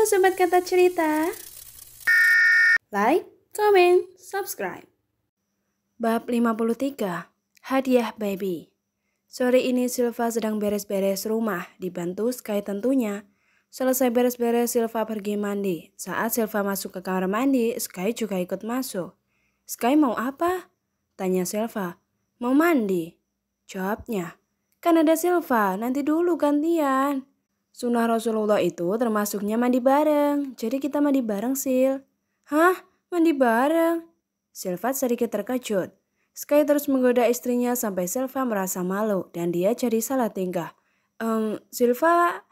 Halo Sobat Kata Cerita. Like, comment, subscribe. Bab 53. Hadiah Baby. Sore ini Silva sedang beres-beres rumah, dibantu Sky tentunya. Selesai beres-beres, Silva pergi mandi. Saat Silva masuk ke kamar mandi, Sky juga ikut masuk. Sky mau apa? Tanya Silva. Mau mandi. Jawabnya. Kan ada Silva, nanti dulu gantian. Sunnah Rasulullah itu termasuknya mandi bareng, jadi kita mandi bareng Sil. Hah? Mandi bareng? Silva sedikit terkejut. Sky terus menggoda istrinya sampai Silva merasa malu dan dia jadi salah tingkah. Silva,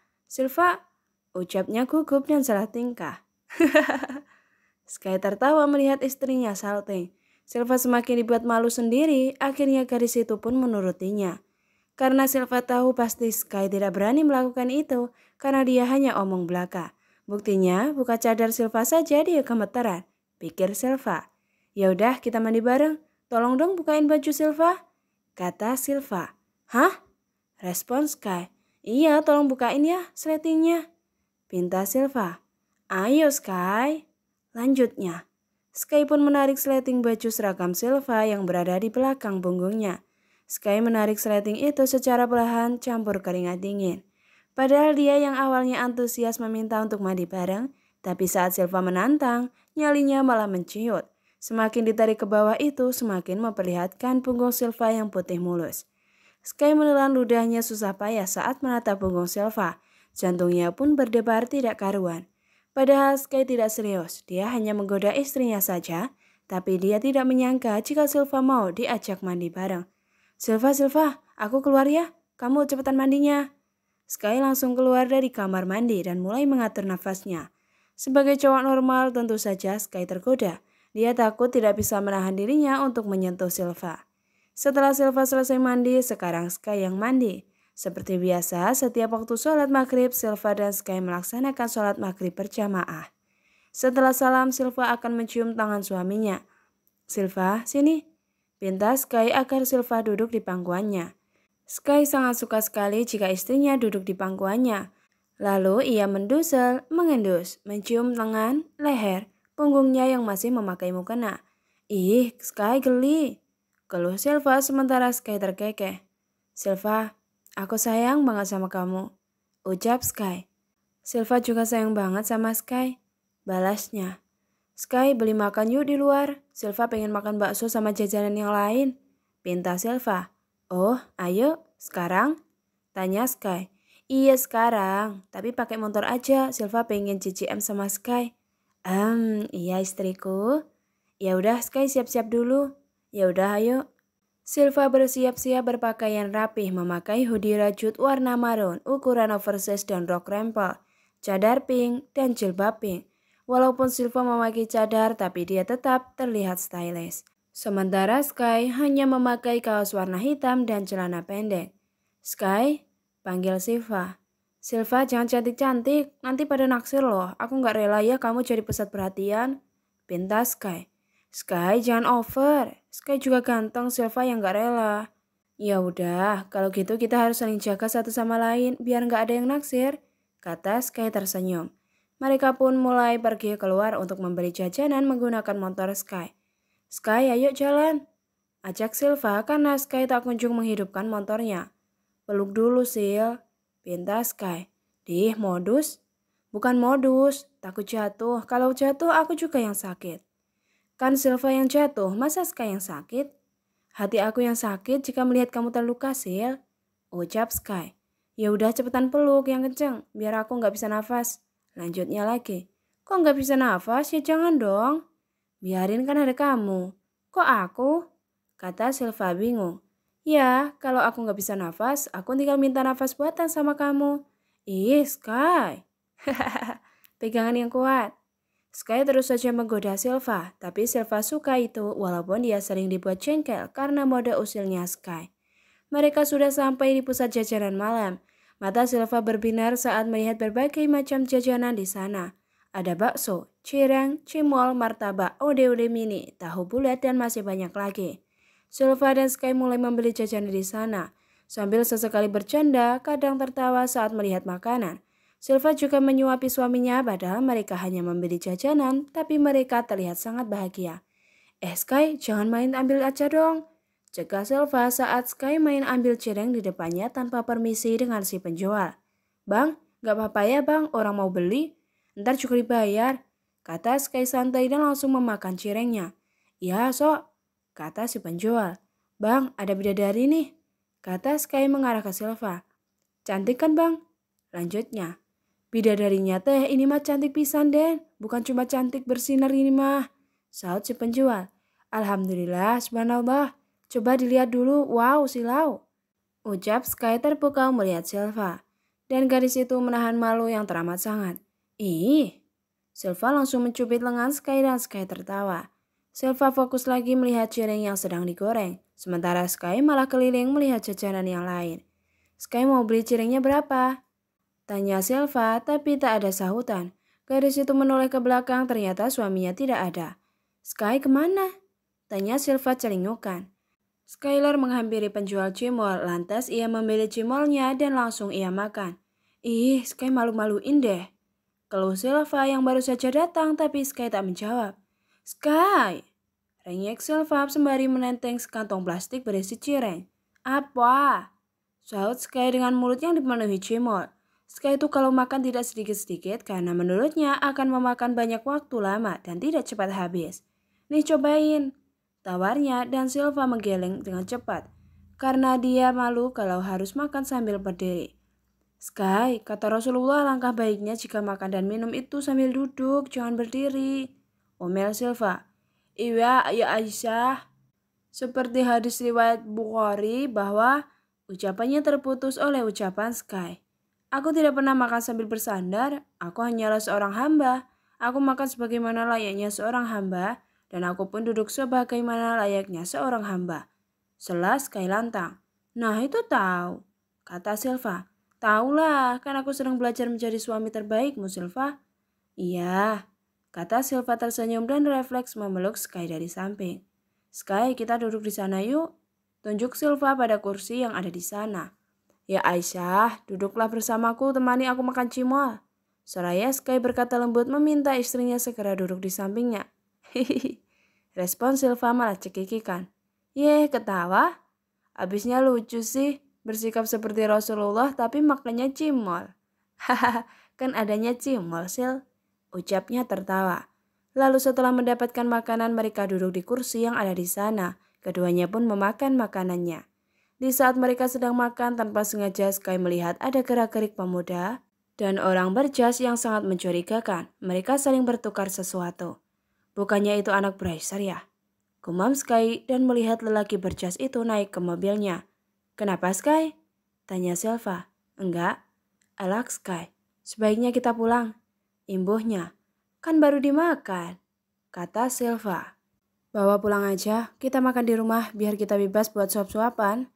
ucapnya gugup dan salah tingkah. Sky tertawa melihat istrinya salting. Silva semakin dibuat malu sendiri, akhirnya gadis itu pun menurutinya. Karena Silva tahu pasti Sky tidak berani melakukan itu karena dia hanya omong belaka. Buktinya buka cadar Silva saja dia gemeteran, pikir Silva. Ya udah kita mandi bareng, tolong dong bukain baju Silva, kata Silva. Hah? Respon Sky. Iya tolong bukain ya sletingnya, pinta Silva. Ayo Sky. Lanjutnya, Sky pun menarik sleting baju seragam Silva yang berada di belakang punggungnya. Sky menarik sleting itu secara perlahan campur keringat dingin. Padahal dia yang awalnya antusias meminta untuk mandi bareng, tapi saat Silva menantang, nyalinya malah menciut. Semakin ditarik ke bawah itu, semakin memperlihatkan punggung Silva yang putih mulus. Sky menelan ludahnya susah payah saat menatap punggung Silva. Jantungnya pun berdebar tidak karuan. Padahal Sky tidak serius, dia hanya menggoda istrinya saja, tapi dia tidak menyangka jika Silva mau diajak mandi bareng. Silva, aku keluar ya, kamu cepetan mandinya. Sky langsung keluar dari kamar mandi dan mulai mengatur nafasnya. Sebagai cowok normal tentu saja Sky tergoda. Dia takut tidak bisa menahan dirinya untuk menyentuh Silva. Setelah Silva selesai mandi, sekarang Sky yang mandi. Seperti biasa, setiap waktu sholat maghrib, Silva dan Sky melaksanakan sholat maghrib berjamaah. Setelah salam, Silva akan mencium tangan suaminya. Silva, sini. Pinta Sky agar Silva duduk di pangkuannya. Sky sangat suka sekali jika istrinya duduk di pangkuannya. Lalu ia mendusel, mengendus, mencium tangan, leher, punggungnya yang masih memakai mukena. Ih, Sky geli. Keluh Silva sementara Sky terkekeh. Silva, aku sayang banget sama kamu, ucap Sky. Silva juga sayang banget sama Sky, balasnya. Sky beli makan yuk di luar, Silva pengen makan bakso sama jajanan yang lain, pinta Silva. Oh ayo, sekarang? Tanya Sky. Iya sekarang, tapi pakai motor aja, Silva pengen CCM sama Sky. Iya istriku. Ya udah Sky siap-siap dulu. Ya udah ayo. Silva bersiap-siap berpakaian rapih memakai hoodie rajut warna marun, ukuran oversize dan rok rempel, cadar pink dan jilbab pink. Walaupun Silva memakai cadar, tapi dia tetap terlihat stylish. Sementara Sky hanya memakai kaos warna hitam dan celana pendek. Sky, panggil Silva. Silva jangan cantik-cantik, nanti pada naksir loh. Aku gak rela ya kamu jadi pusat perhatian, pinta Sky. Sky jangan over, Sky juga ganteng, Silva yang gak rela. Ya udah, kalau gitu kita harus saling jaga satu sama lain biar gak ada yang naksir, kata Sky tersenyum. Mereka pun mulai pergi keluar untuk membeli jajanan menggunakan motor Sky. Sky ayo jalan, ajak Silva karena Sky tak kunjung menghidupkan motornya. Peluk dulu Sil, pinta Sky. Dih modus? Bukan modus, takut jatuh. Kalau jatuh aku juga yang sakit. Kan Silva yang jatuh, masa Sky yang sakit? Hati aku yang sakit jika melihat kamu terluka Sil, ucap Sky. Ya udah cepetan peluk yang kenceng biar aku gak bisa nafas. Lanjutnya lagi. Kok gak bisa nafas? Ya jangan dong. Biarin kan ada kamu. Kok aku? Kata Silva bingung. Ya, kalau aku gak bisa nafas, aku tinggal minta nafas buatan sama kamu. Ih, Sky. Pegangan yang kuat. Sky terus saja menggoda Silva, tapi Silva suka itu walaupun dia sering dibuat jengkel karena mode usilnya Sky. Mereka sudah sampai di pusat jajanan malam. Mata Silva berbinar saat melihat berbagai macam jajanan di sana. Ada bakso, cireng, cimol, martabak, ode-ode mini, tahu bulat dan masih banyak lagi. Silva dan Sky mulai membeli jajanan di sana. Sambil sesekali bercanda, kadang tertawa saat melihat makanan. Silva juga menyuapi suaminya padahal mereka hanya membeli jajanan, tapi mereka terlihat sangat bahagia. Sky, jangan main ambil aja dong. Cegah Silva saat Sky main ambil cireng di depannya tanpa permisi dengan si penjual. Bang, gak apa-apa ya bang, orang mau beli. Ntar juga dibayar, kata Sky santai dan langsung memakan cirengnya. Ya sok, kata si penjual. Bang, ada bidadari nih, kata Sky mengarah ke Silva. Cantik kan bang? Lanjutnya. Bidadarinya teh ini mah cantik pisan Den, bukan cuma cantik bersinar ini mah, saut si penjual. Alhamdulillah, subhanallah, coba dilihat dulu, wow silau, ucap Sky terpukau melihat Silva. Dan gadis itu menahan malu yang teramat sangat. Ih, Silva langsung mencubit lengan Sky dan Sky tertawa. Silva fokus lagi melihat cireng yang sedang digoreng, sementara Sky malah keliling melihat jajanan yang lain. Sky mau beli cirengnya berapa? Tanya Silva, tapi tak ada sahutan. Gadis itu menoleh ke belakang, ternyata suaminya tidak ada. Sky kemana? Tanya Silva celingukan. Skylar menghampiri penjual cimol, lantas ia membeli cimolnya dan langsung ia makan. Ih, Sky malu-maluin deh. Keluh Silva yang baru saja datang, tapi Sky tak menjawab. Sky! Rengek Silva sembari menenteng sekantong plastik berisi cireng. Apa? Saut Sky dengan mulut yang dipenuhi cimol. Sky itu kalau makan tidak sedikit-sedikit karena menurutnya akan memakan banyak waktu lama dan tidak cepat habis. Nih cobain, tawarnya dan Silva menggeleng dengan cepat karena dia malu kalau harus makan sambil berdiri. Sky, kata Rasulullah langkah baiknya jika makan dan minum itu sambil duduk, jangan berdiri. Omel Silva. Iya, ya Aisyah. Seperti hadis riwayat Bukhari bahwa ucapannya terputus oleh ucapan Sky. Aku tidak pernah makan sambil bersandar, aku hanyalah seorang hamba. Aku makan sebagaimana layaknya seorang hamba, dan aku pun duduk sebagaimana layaknya seorang hamba. Selas Sky lantang. Nah itu tahu, kata Silva. Taulah, kan aku sedang belajar menjadi suami terbaikmu Silva. Iya, kata Silva tersenyum dan refleks memeluk Sky dari samping. Sky, kita duduk di sana yuk. Tunjuk Silva pada kursi yang ada di sana. Ya Aisyah, duduklah bersamaku, temani aku makan cimol. Seraya Sky berkata lembut meminta istrinya segera duduk di sampingnya. Hihihi, respon Silva malah cekikikan. Yeh, ketawa? Abisnya lucu sih, bersikap seperti Rasulullah tapi makannya cimol. Hahaha, kan adanya cimol, Sil. Ucapnya tertawa. Lalu setelah mendapatkan makanan mereka duduk di kursi yang ada di sana. Keduanya pun memakan makanannya. Di saat mereka sedang makan tanpa sengaja Sky melihat ada gerak-gerik pemuda dan orang berjas yang sangat mencurigakan. Mereka saling bertukar sesuatu. Bukannya itu anak Bracer ya? Gumam Sky dan melihat lelaki berjas itu naik ke mobilnya. Kenapa Sky? Tanya Silva. Enggak. Elak Sky. Sebaiknya kita pulang. Imbuhnya. Kan baru dimakan. Kata Silva. Bawa pulang aja, kita makan di rumah biar kita bebas buat suap-suapan.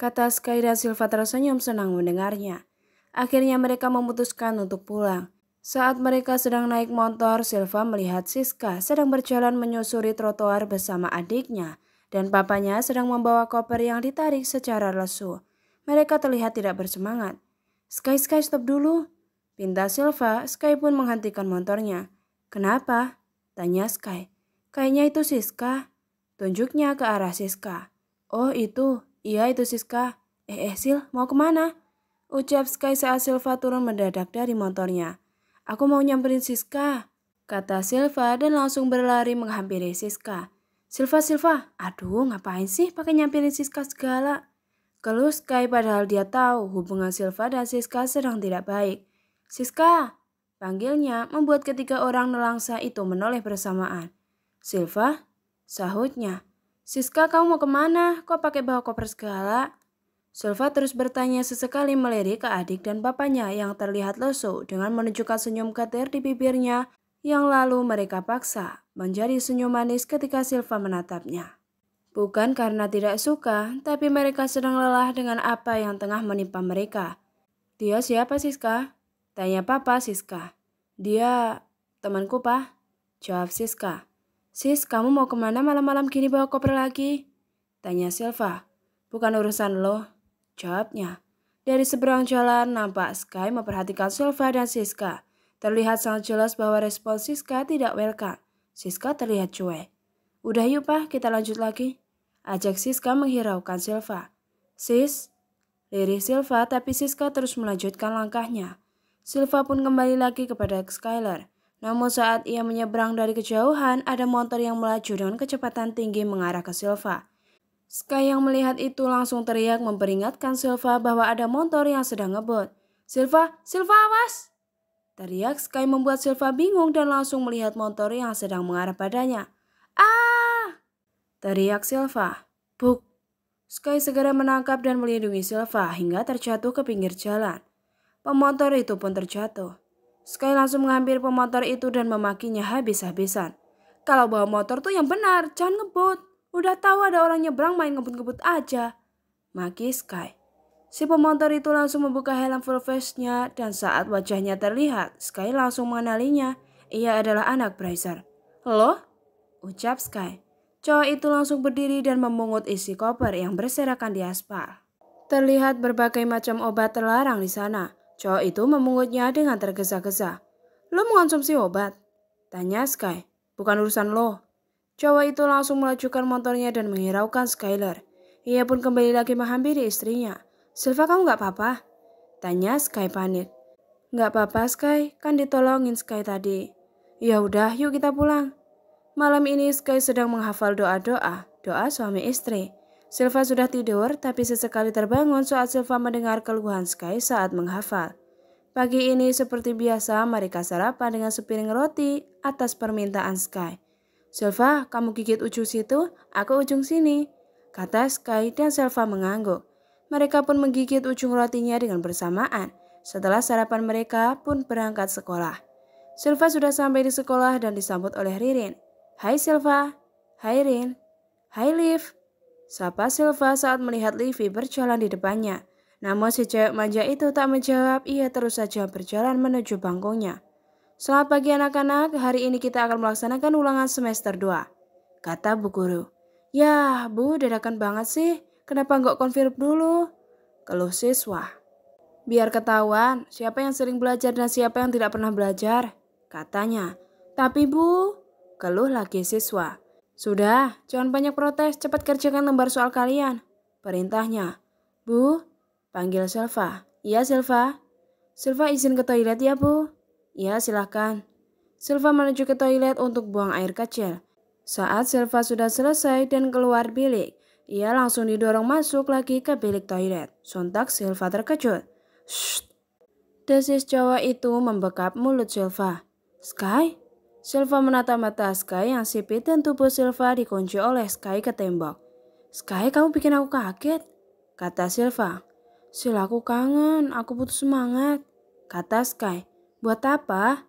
Kata Sky dan Silva tersenyum senang mendengarnya. Akhirnya mereka memutuskan untuk pulang. Saat mereka sedang naik motor, Silva melihat Siska sedang berjalan menyusuri trotoar bersama adiknya. Dan papanya sedang membawa koper yang ditarik secara lesu. Mereka terlihat tidak bersemangat. Sky, stop dulu. Pinta Silva, Sky pun menghentikan motornya. Kenapa? Tanya Sky. Kayaknya itu Siska. Tunjuknya ke arah Siska. Oh itu. Iya itu Siska. Sil, mau kemana? Ucap Sky saat Silva turun mendadak dari motornya. Aku mau nyamperin Siska, kata Silva dan langsung berlari menghampiri Siska. Silva, aduh ngapain sih pakai nyamperin Siska segala? Keluh Sky padahal dia tahu hubungan Silva dan Siska sedang tidak baik. Siska, panggilnya membuat ketiga orang nelangsa itu menoleh bersamaan. Silva, sahutnya. Siska, kamu mau kemana? Kok pakai bawa koper segala? Silva terus bertanya sesekali melirik ke adik dan bapaknya yang terlihat lesu dengan menunjukkan senyum getir di bibirnya yang lalu mereka paksa menjadi senyum manis ketika Silva menatapnya. Bukan karena tidak suka, tapi mereka sedang lelah dengan apa yang tengah menimpa mereka. Dia siapa Siska? Tanya papa Siska. Dia temanku pak, jawab Siska. Sis, kamu mau kemana malam-malam gini bawa koper lagi? Tanya Silva. Bukan urusan lo, jawabnya. Dari seberang jalan nampak Sky memperhatikan Silva dan Siska. Terlihat sangat jelas bahwa respon Siska tidak welcome. Siska terlihat cuek. Udah yuk Pak, kita lanjut lagi. Ajak Siska menghiraukan Silva. Sis, lirih Silva tapi Siska terus melanjutkan langkahnya. Silva pun kembali lagi kepada Skylar. Namun saat ia menyeberang dari kejauhan, ada motor yang melaju dengan kecepatan tinggi mengarah ke Silva. Sky yang melihat itu langsung teriak memperingatkan Silva bahwa ada motor yang sedang ngebut. Silva, Silva awas! Teriak Sky membuat Silva bingung dan langsung melihat motor yang sedang mengarah padanya. Ah! Teriak Silva. Buk! Sky segera menangkap dan melindungi Silva hingga terjatuh ke pinggir jalan. Pemotor itu pun terjatuh. Sky langsung mengambil pemotor itu dan memakinya habis-habisan. Kalau bawa motor tuh yang benar, jangan ngebut. Udah tahu ada orang nyebrang main ngebut-ngebut aja. Maki Sky. Si pemotor itu langsung membuka helm full face-nya dan saat wajahnya terlihat, Sky langsung mengenalinya. Ia adalah anak Bracer. Loh? Ucap Sky. Cowok itu langsung berdiri dan memungut isi koper yang berserakan di aspal. Terlihat berbagai macam obat terlarang di sana. Cowok itu memungutnya dengan tergesa-gesa. Lo mengonsumsi obat? Tanya Sky. Bukan urusan lo. Cowok itu langsung melajukan motornya dan menghiraukan Skylar. Ia pun kembali lagi menghampiri istrinya. Silva, kamu gak apa-apa? Tanya Sky panik. Gak apa-apa Sky, kan ditolongin Sky tadi. Ya udah, yuk kita pulang. Malam ini Sky sedang menghafal doa suami istri. Silva sudah tidur tapi sesekali terbangun saat Silva mendengar keluhan Sky saat menghafal. Pagi ini seperti biasa mereka sarapan dengan sepiring roti atas permintaan Sky. Silva, kamu gigit ujung situ, aku ujung sini, kata Sky dan Silva mengangguk. Mereka pun menggigit ujung rotinya dengan bersamaan. Setelah sarapan mereka pun berangkat sekolah. Silva sudah sampai di sekolah dan disambut oleh Ririn. Hai Silva, hai Rin, hai Liv. Sapa Silva saat melihat Livy berjalan di depannya. Namun si cewek manja itu tak menjawab, ia terus saja berjalan menuju bangkunya. Selamat pagi anak-anak, hari ini kita akan melaksanakan ulangan semester 2, kata Bu Guru. Ya, Bu, dadakan banget sih, kenapa nggak konfirm dulu? Keluh siswa. Biar ketahuan siapa yang sering belajar dan siapa yang tidak pernah belajar, katanya. Tapi Bu, keluh lagi siswa. Sudah, jangan banyak protes, cepat kerjakan lembar soal kalian, perintahnya. Bu, panggil Silva. Iya Silva. Silva izin ke toilet ya Bu. Ya, silahkan. Silva menuju ke toilet untuk buang air kecil. Saat Silva sudah selesai dan keluar bilik, ia langsung didorong masuk lagi ke bilik toilet. Sontak Silva terkejut. Shh! Desis cowok itu membekap mulut Silva. Sky? Silva menatap mata Sky yang sipit dan tubuh Silva dikunci oleh Sky ke tembok. Sky, kamu bikin aku kaget, kata Silva. Sil, aku kangen, aku putus semangat, kata Sky. Buat apa?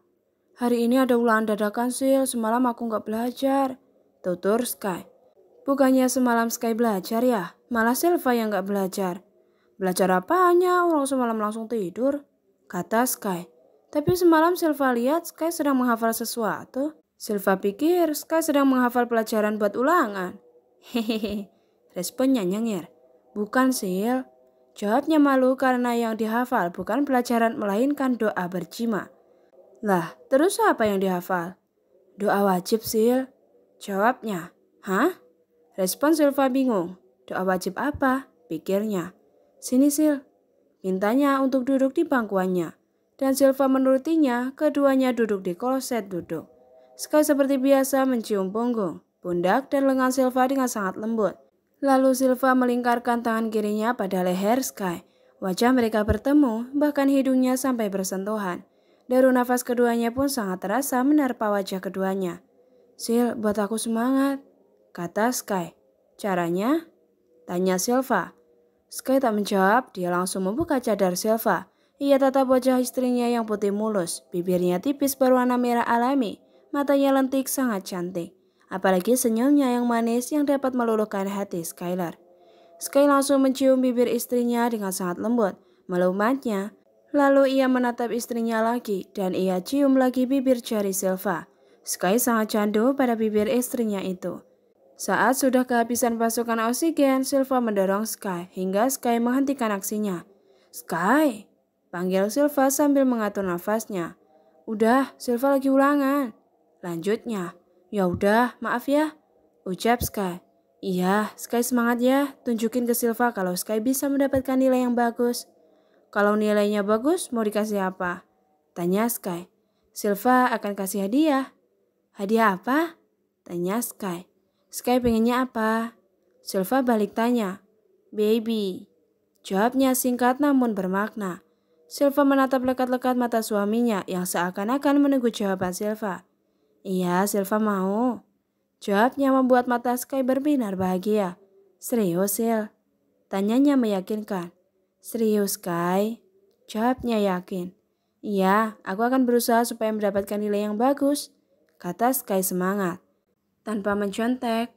Hari ini ada ulangan dadakan Sil, semalam aku gak belajar, tutur Sky. Bukannya semalam Sky belajar ya, malah Silva yang gak belajar. Belajar apanya, orang semalam langsung tidur, kata Sky. Tapi semalam Silva lihat Sky sedang menghafal sesuatu. Silva pikir Sky sedang menghafal pelajaran buat ulangan. Hehehe, responnya nyengir. Bukan Sil. Jawabnya malu karena yang dihafal bukan pelajaran melainkan doa berjima. Lah, terus apa yang dihafal? Doa wajib Sil. Jawabnya. Hah? Respon Silva bingung. Doa wajib apa? Pikirnya. Sini Sil. Mintanya untuk duduk di bangkuannya. Dan Silva menurutinya, keduanya duduk di kloset duduk. Sky seperti biasa mencium punggung, pundak dan lengan Silva dengan sangat lembut. Lalu Silva melingkarkan tangan kirinya pada leher Sky. Wajah mereka bertemu, bahkan hidungnya sampai bersentuhan. Deru nafas keduanya pun sangat terasa menerpa wajah keduanya. Sil, buat aku semangat, kata Sky. Caranya? Tanya Silva. Sky tak menjawab, dia langsung membuka cadar Silva. Ia tatap wajah istrinya yang putih mulus, bibirnya tipis berwarna merah alami, matanya lentik sangat cantik. Apalagi senyumnya yang manis yang dapat meluluhkan hati Skylar. Sky langsung mencium bibir istrinya dengan sangat lembut, melumatnya. Lalu ia menatap istrinya lagi dan ia cium lagi bibir jari Silva. Sky sangat candu pada bibir istrinya itu. Saat sudah kehabisan pasukan oksigen, Silva mendorong Sky hingga Sky menghentikan aksinya. Sky, panggil Silva sambil mengatur nafasnya. Udah, Silva lagi ulangan. Lanjutnya, ya udah, maaf ya, ucap Sky. Iya, Sky semangat ya, tunjukin ke Silva kalau Sky bisa mendapatkan nilai yang bagus. Kalau nilainya bagus, mau dikasih apa? Tanya Sky. Silva akan kasih hadiah. Hadiah apa? Tanya Sky. Sky pengennya apa? Silva balik tanya. Baby. Jawabnya singkat namun bermakna. Silva menatap lekat-lekat mata suaminya yang seakan-akan menunggu jawaban Silva. Iya, Silva mau. Jawabnya membuat mata Sky berbinar bahagia. Serius, Sil? Tanyanya meyakinkan. Serius, Sky? Jawabnya yakin. Iya, aku akan berusaha supaya mendapatkan nilai yang bagus, kata Sky semangat. Tanpa mencontek,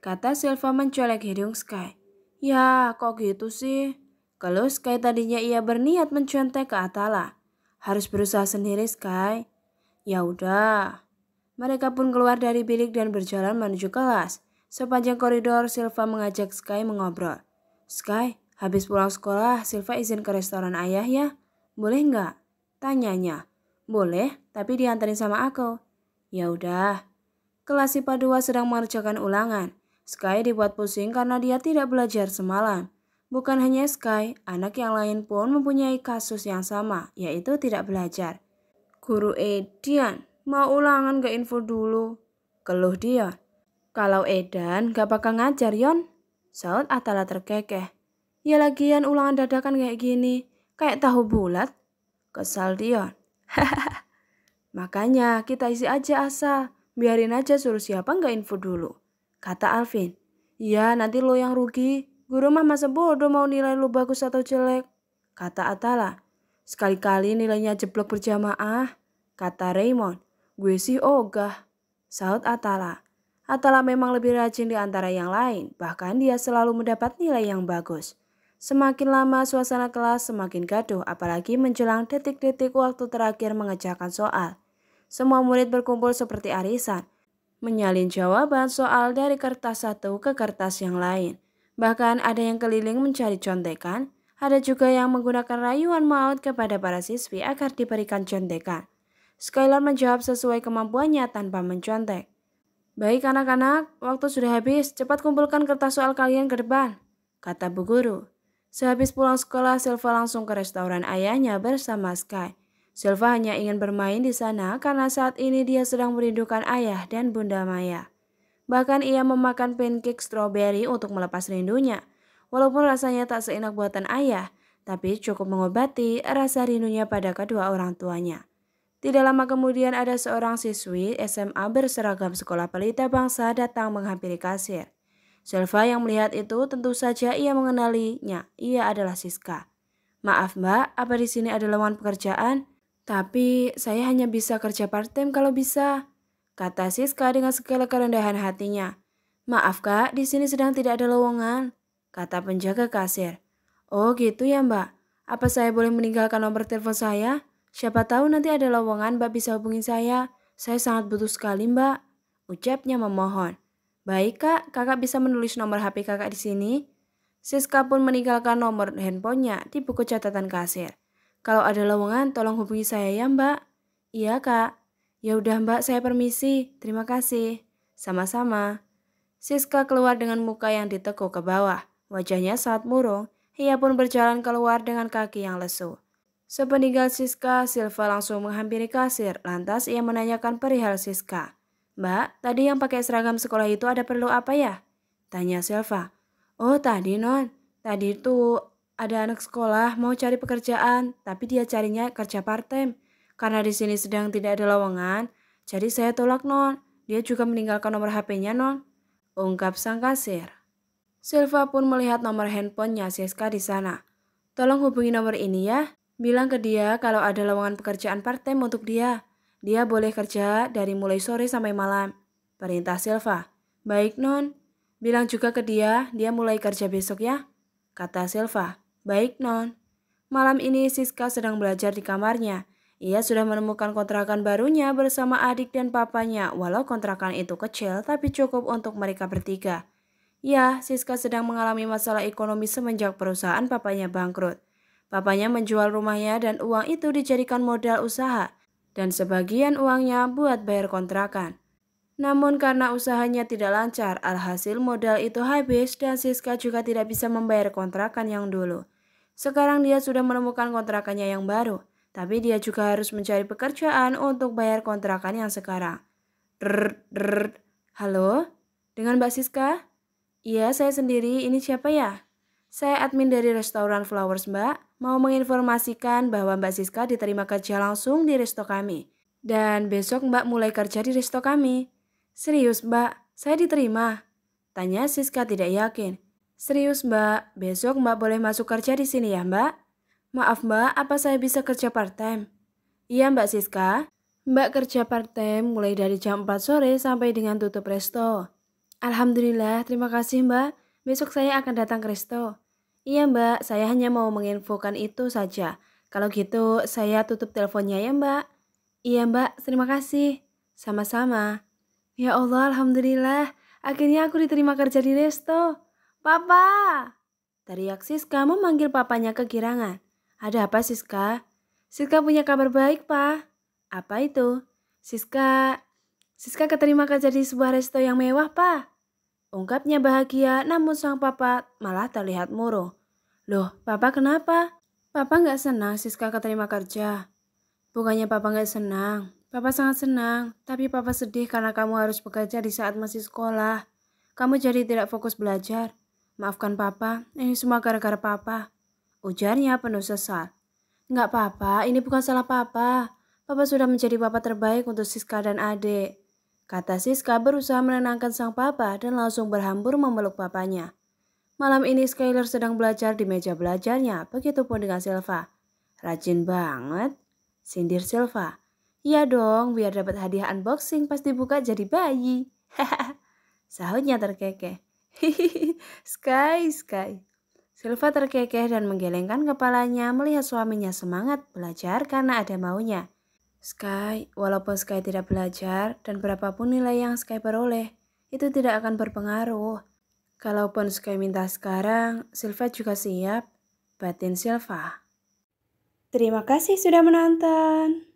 kata Silva mencolek hidung Sky. Ya, kok gitu sih? Kalau Sky tadinya ia berniat mencontek ke Atala. Harus berusaha sendiri, Sky. Ya udah. Mereka pun keluar dari bilik dan berjalan menuju kelas. Sepanjang koridor, Silva mengajak Sky mengobrol. Sky, habis pulang sekolah, Silva izin ke restoran ayah ya. Boleh nggak? Tanyanya. Boleh, tapi diantarin sama aku. Ya udah. Kelas IPA 2 sedang mengerjakan ulangan. Sky dibuat pusing karena dia tidak belajar semalam. Bukan hanya Sky, anak yang lain pun mempunyai kasus yang sama, yaitu tidak belajar. Guru Edian, mau ulangan gak info dulu? Keluh dia. Kalau Edan gak bakal ngajar, Yon. Saud Atala terkekeh. Ya lagian ulangan dadakan kayak gini, kayak tahu bulat. Kesal Dion. Makanya kita isi aja asal. Biarin aja suruh siapa nggak info dulu. Kata Alvin. Iya nanti lo yang rugi. Guru mah masa bodoh mau nilai lo bagus atau jelek. Kata Atala. Sekali-kali nilainya jeblok berjamaah. Kata Raymond. Gue sih ogah. Saud Atala. Atala memang lebih rajin di antara yang lain. Bahkan dia selalu mendapat nilai yang bagus. Semakin lama suasana kelas semakin gaduh, apalagi menjelang detik-detik waktu terakhir mengerjakan soal. Semua murid berkumpul seperti arisan, menyalin jawaban soal dari kertas satu ke kertas yang lain. Bahkan ada yang keliling mencari contekan, ada juga yang menggunakan rayuan maut kepada para siswi agar diberikan contekan. Skylar menjawab sesuai kemampuannya tanpa mencontek. Baik anak-anak, waktu sudah habis, cepat kumpulkan kertas soal kalian ke depan, kata Bu Guru. Sehabis pulang sekolah, Silva langsung ke restoran ayahnya bersama Sky. Silva hanya ingin bermain di sana karena saat ini dia sedang merindukan ayah dan Bunda Maya. Bahkan ia memakan pancake strawberry untuk melepas rindunya. Walaupun rasanya tak seenak buatan ayah, tapi cukup mengobati rasa rindunya pada kedua orang tuanya. Tidak lama kemudian ada seorang siswi SMA berseragam sekolah pelita bangsa datang menghampiri kasir. Silva yang melihat itu tentu saja ia mengenalinya. Ia adalah Siska. Maaf mbak, apa di sini ada lowongan pekerjaan? Tapi saya hanya bisa kerja part-time kalau bisa, kata Siska dengan segala kerendahan hatinya. Maaf kak, di sini sedang tidak ada lowongan, kata penjaga kasir. Oh gitu ya mbak, apa saya boleh meninggalkan nomor telepon saya? Siapa tahu nanti ada lowongan mbak bisa hubungi saya sangat butuh sekali mbak, ucapnya memohon. Baik kak, kakak bisa menulis nomor HP kakak di sini. Siska pun meninggalkan nomor handphonenya di buku catatan kasir. Kalau ada lowongan tolong hubungi saya ya mbak. Iya kak. Ya udah mbak saya permisi. Terima kasih. Sama-sama. Siska keluar dengan muka yang ditekuk ke bawah. Wajahnya sangat murung. Ia pun berjalan keluar dengan kaki yang lesu. Sepeninggal Siska, Silva langsung menghampiri kasir. Lantas ia menanyakan perihal Siska. Mbak, tadi yang pakai seragam sekolah itu ada perlu apa ya? Tanya Silva. Oh tadi non, tadi itu ada anak sekolah mau cari pekerjaan, tapi dia carinya kerja part-time. Karena di sini sedang tidak ada lowongan, jadi saya tolak non. Dia juga meninggalkan nomor HP-nya non, ungkap sang kasir. Silva pun melihat nomor handphonenya Siska di sana. Tolong hubungi nomor ini ya. Bilang ke dia kalau ada lowongan pekerjaan part-time untuk dia. Dia boleh kerja dari mulai sore sampai malam. Perintah Silva. Baik non. Bilang juga ke dia mulai kerja besok ya. Kata Silva. Baik non. Malam ini Siska sedang belajar di kamarnya. Ia sudah menemukan kontrakan barunya bersama adik dan papanya. Walau kontrakan itu kecil tapi cukup untuk mereka bertiga. Ya, Siska sedang mengalami masalah ekonomi semenjak perusahaan papanya bangkrut. Papanya menjual rumahnya dan uang itu dijadikan modal usaha dan sebagian uangnya buat bayar kontrakan. Namun karena usahanya tidak lancar, alhasil modal itu habis dan Siska juga tidak bisa membayar kontrakan yang dulu. Sekarang dia sudah menemukan kontrakannya yang baru, tapi dia juga harus mencari pekerjaan untuk bayar kontrakan yang sekarang. Halo? Dengan Mbak Siska? Iya, saya sendiri. Ini siapa ya? Saya admin dari restoran Flowers, Mbak. Mau menginformasikan bahwa Mbak Siska diterima kerja langsung di resto kami. Dan besok Mbak mulai kerja di resto kami. Serius, Mbak? Saya diterima? Tanya Siska tidak yakin. Serius, Mbak. Besok Mbak boleh masuk kerja di sini ya, Mbak? Maaf, Mbak. Apa saya bisa kerja part-time? Iya, Mbak Siska. Mbak kerja part-time mulai dari jam 4 sore sampai dengan tutup resto. Alhamdulillah, terima kasih Mbak. Besok saya akan datang ke resto. Iya Mbak, saya hanya mau menginfokan itu saja. Kalau gitu, saya tutup teleponnya ya Mbak. Iya Mbak, terima kasih. Sama-sama. Ya Allah, Alhamdulillah. Akhirnya aku diterima kerja di resto. Papa! Teriak Siska memanggil papanya kegirangan. Ada apa Siska? Siska punya kabar baik, Pak. Apa itu? Siska keterima kerja di sebuah resto yang mewah, Pak. Ungkapnya bahagia, namun sang papa malah terlihat murung. Loh, papa kenapa? Papa nggak senang Siska keterima kerja. Bukannya papa nggak senang. Papa sangat senang, tapi papa sedih karena kamu harus bekerja di saat masih sekolah. Kamu jadi tidak fokus belajar. Maafkan papa, ini semua gara-gara papa. Ujarnya penuh sesal. Nggak apa-apa, ini bukan salah papa. Papa sudah menjadi papa terbaik untuk Siska dan adik. Kata Siska berusaha menenangkan sang papa dan langsung berhambur memeluk papanya. Malam ini Skylar sedang belajar di meja belajarnya, begitupun dengan Silva. Rajin banget, sindir Silva. Iya dong, biar dapat hadiah unboxing pas dibuka jadi bayi. Hahaha, sahutnya terkekeh. Hihihi, Sky. Silva terkekeh dan menggelengkan kepalanya melihat suaminya semangat belajar karena ada maunya. Sky, walaupun Sky tidak belajar dan berapapun nilai yang Sky peroleh, itu tidak akan berpengaruh. Kalaupun Sky minta sekarang, Silva juga siap. Batin Silva. Terima kasih sudah menonton.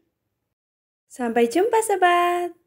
Sampai jumpa sobat.